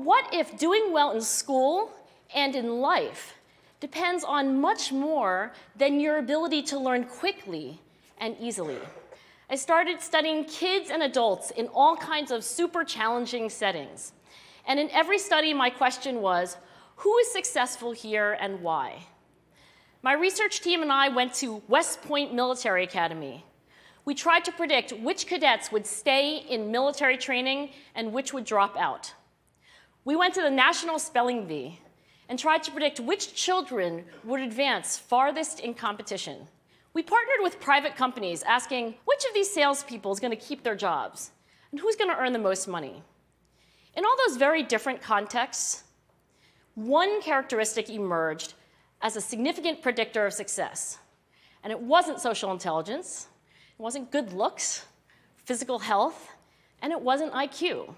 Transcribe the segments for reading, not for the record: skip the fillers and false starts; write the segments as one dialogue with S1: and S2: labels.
S1: what if doing well in school and in life depends on much more than your ability to learn quickly and easily? I started studying kids and adults in all kinds of super challenging settings. And in every study, my question was, who is successful here and why? My research team and I went to West Point Military Academy. We tried to predict which cadets would stay in military training and which would drop out. We went to the National Spelling Bee and tried to predict which children would advance farthest in competition. We partnered with private companies asking which of these salespeople is going to keep their jobs and who's going to earn the most money. In all those very different contexts, one characteristic emerged as a significant predictor of success. And it wasn't social intelligence, it wasn't good looks, physical health, and it wasn't IQ.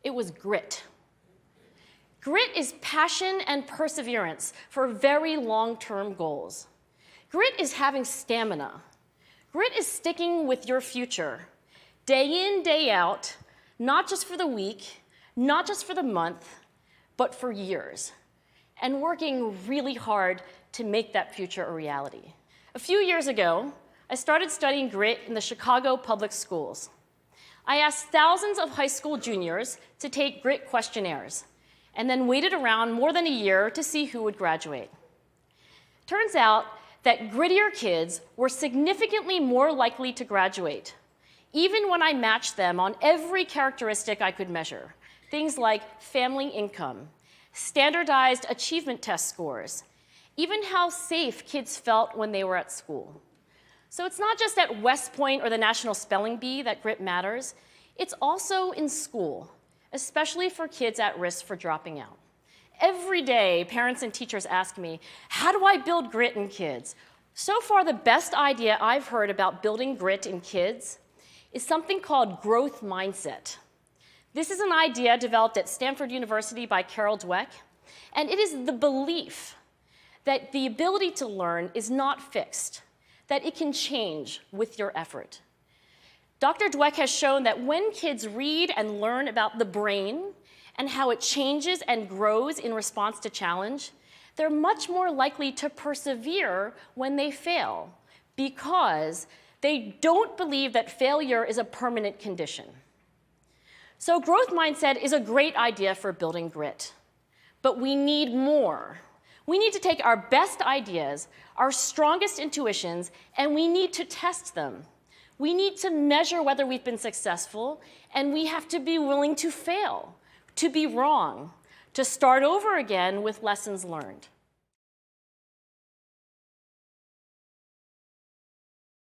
S1: It was grit. Grit is passion and perseverance for very long-term goals. Grit is having stamina. Grit is sticking with your future, day in, day out, not just for the week, not just for the month, but for years, and working really hard to make that future a reality. A few years ago, I started studying grit in the Chicago public schools. I asked thousands of high school juniors to take grit questionnaires, and then waited around more than a year to see who would graduate. Turns out that grittier kids were significantly more likely to graduate, even when I matched them on every characteristic I could measure. Things like family income, standardized achievement test scores, even how safe kids felt when they were at school. So it's not just at West Point or the National Spelling Bee that grit matters, it's also in school, especially for kids at risk for dropping out. Every day, parents and teachers ask me, how do I build grit in kids? So far, the best idea I've heard about building grit in kids is something called growth mindset. This is an idea developed at Stanford University by Carol Dweck, and it is the belief that the ability to learn is not fixed, that it can change with your effort. Dr. Dweck has shown that when kids read and learn about the brain and how it changes and grows in response to challenge, they're much more likely to persevere when they fail because they don't believe that failure is a permanent condition. So growth mindset is a great idea for building grit, but we need more. We need to take our best ideas, our strongest intuitions, and we need to test them. We need to measure whether we've been successful, and we have to be willing to fail, to be wrong, to start over again with lessons learned.